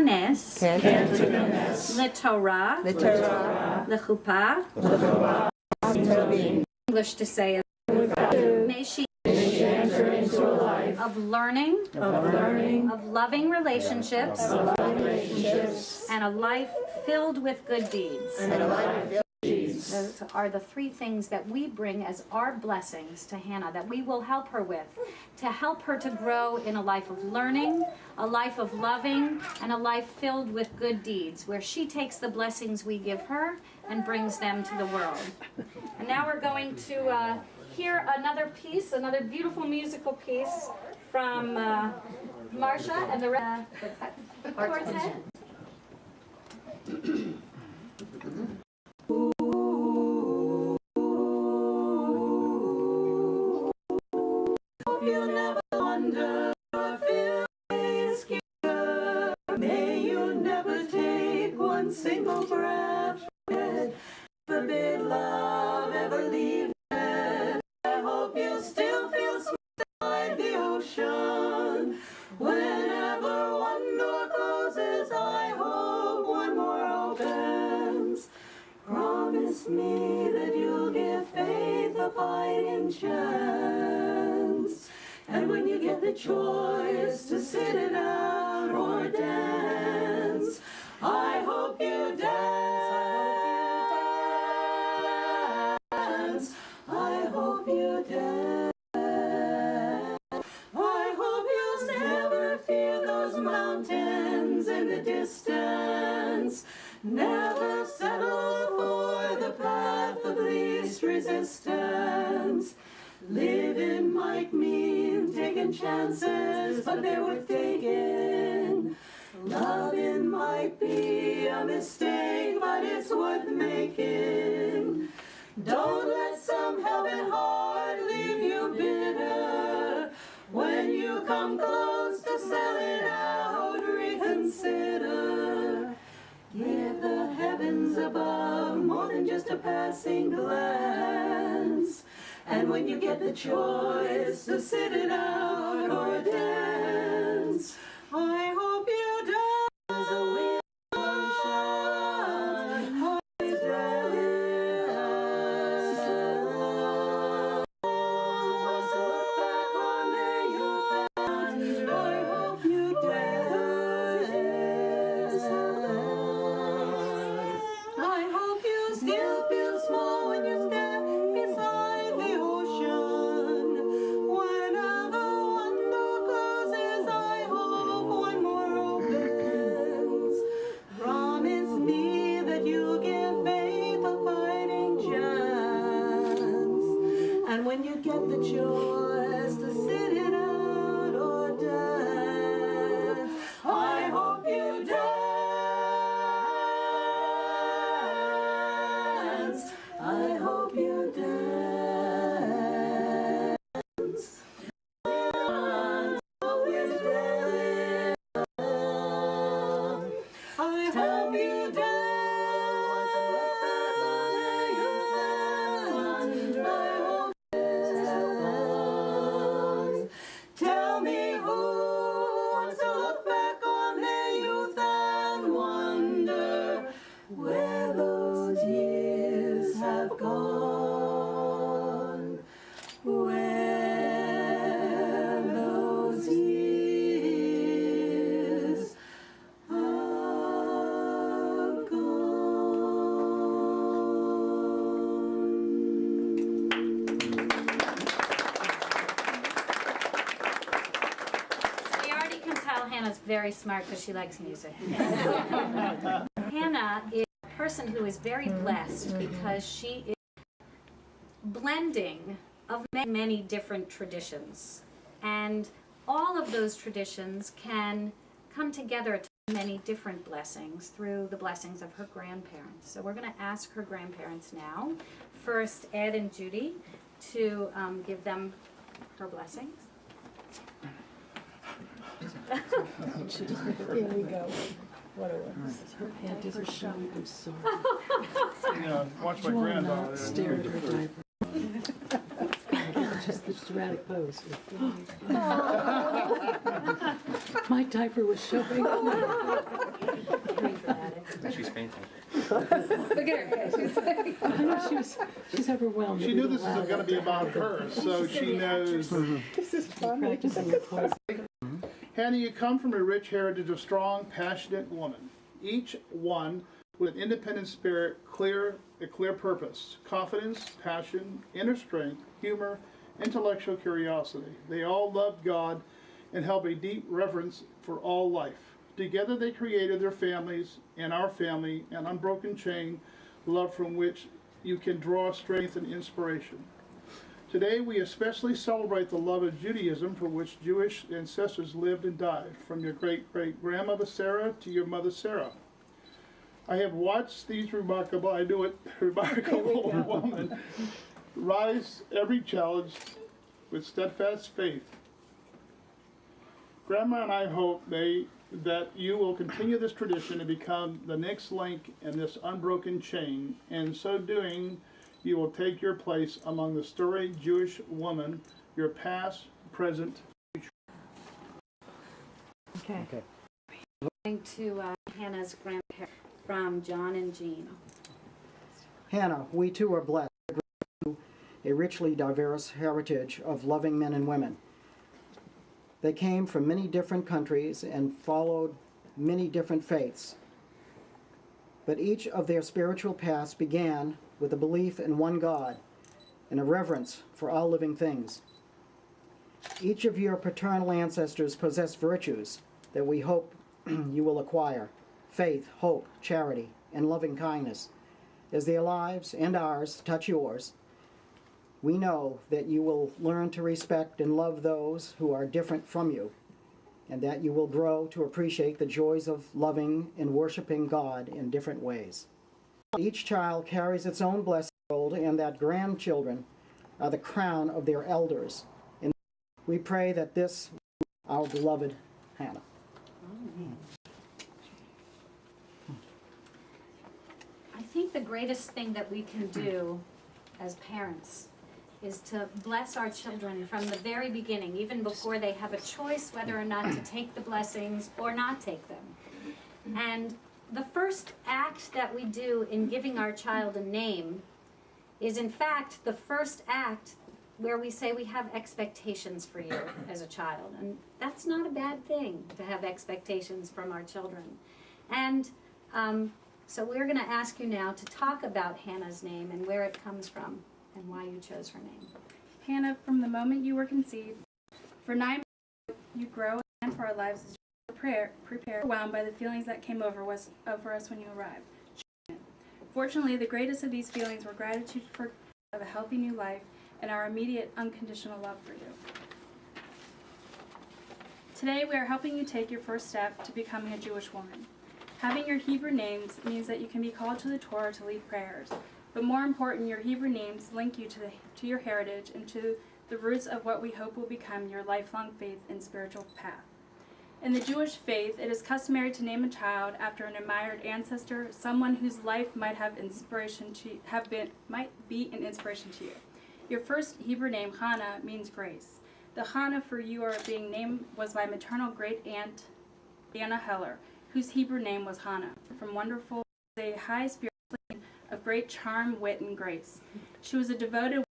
tikanes, Torah, Chuppah. English to say is, may she enter into a life of learning, of loving relationships, and a life filled with good deeds. Those are the three things that we bring as our blessings to Hannah, that we will help her with, to help her to grow in a life of learning, a life of loving, and a life filled with good deeds, where she takes the blessings we give her and brings them to the world. And now we're going to hear another piece, another beautiful musical piece from Marcia and the quartet. You never wonder or feel insecure. May you never take one single breath. Forbid love ever leave it. I hope you still feel sweet beside the ocean. Whenever one door closes, I hope one more opens. Promise me that you'll give faith a fighting chance. And when you get the choice to sit it out or dance, I hope you dance. I hope you dance. I hope you'll never fear those mountains in the distance. Never settle for the path of least resistance. Living might mean taking chances, but they're worth taking. Loving might be a mistake, but it's worth making. Don't let some helping heart leave you bitter. When you come close to selling out, reconsider. Give the heavens above more than just a passing glance. And when you get the choice to sit it out or dance, I hope you dance. A wind ocean, always dance. Once I look back on the youth, and I hope you dance. I hope you still feel small when you stand beside the ocean. Whenever one door closes, I hope one more opens. Promise me that you'll give faith a fighting chance. And when you get the choice to sit it out or dance, I hope you dance. I hope you dance. Always dance. I hope you dance. I hope you dance. Tell me who wants to look back on their youth and wonder where those years have gone. Where those years have We already can tell Hannah's very smart because she likes music. Hannah is a person who is very blessed because she is blending of many different traditions. And all of those traditions can come together to many different blessings through the blessings of her grandparents. So we're going to ask her grandparents now, first Ed and Judy, to give them her blessings. Here we go. What a one. Her head is showing. I'm sorry. Yeah, watch my granddaughter. Stare at her diaper. Just this dramatic pose. My diaper was showing. Look at her. She's like, I know she's overwhelmed. She knew this was going to be about her, so she knows. This is fun. Practicing your voice. Hannah, you come from a rich heritage of strong, passionate women, each one with an independent spirit, a clear purpose, confidence, passion, inner strength, humor, intellectual curiosity. They all loved God and held a deep reverence for all life. Together they created their families and our family, an unbroken chain, love from which you can draw strength and inspiration. Today we especially celebrate the love of Judaism for which Jewish ancestors lived and died, from your great-great-grandmother Sarah to your mother Sarah. I have watched these remarkable women rise every challenge with steadfast faith. Grandma and I hope that you will continue this tradition and become the next link in this unbroken chain. In so doing, you will take your place among the storied Jewish women, your past, present, future. Okay. going to Hannah's grandparents from John and Jean. Hannah, we too are blessed with a richly diverse heritage of loving men and women. They came from many different countries and followed many different faiths. But each of their spiritual paths began with a belief in one God and a reverence for all living things. Each of your paternal ancestors possessed virtues that we hope you will acquire: faith, hope, charity, and loving kindness. As their lives and ours touch yours, we know that you will learn to respect and love those who are different from you, and that you will grow to appreciate the joys of loving and worshiping God in different ways. Each child carries its own blessed gold, and that grandchildren are the crown of their elders. And we pray that this, our beloved Hannah. I think the greatest thing that we can do as parents is to bless our children from the very beginning, even before they have a choice whether or not to take the blessings or not take them. And the first act that we do in giving our child a name is in fact the first act where we say we have expectations for you as a child. And that's not a bad thing, to have expectations from our children. And so we're going to ask you now to talk about Hannah's name and where it comes from and why you chose her name. Hannah, from the moment you were conceived, for 9 months you grow and for our lives as you prepare, overwhelmed by the feelings that came over us when you arrived. Fortunately, the greatest of these feelings were gratitude for of a healthy new life and our immediate unconditional love for you. Today we are helping you take your first step to becoming a Jewish woman. Having your Hebrew names means that you can be called to the Torah to lead prayers. But more important, your Hebrew names link you to your heritage and to the roots of what we hope will become your lifelong faith and spiritual path. In the Jewish faith, it is customary to name a child after an admired ancestor, someone whose life might be an inspiration to you. Your first Hebrew name, Hannah, means grace. The Hannah for you are being named was my maternal great aunt, Anna Heller, whose Hebrew name was Hannah. From wonderful, a high spirit of great charm, wit, and grace. She was a devoted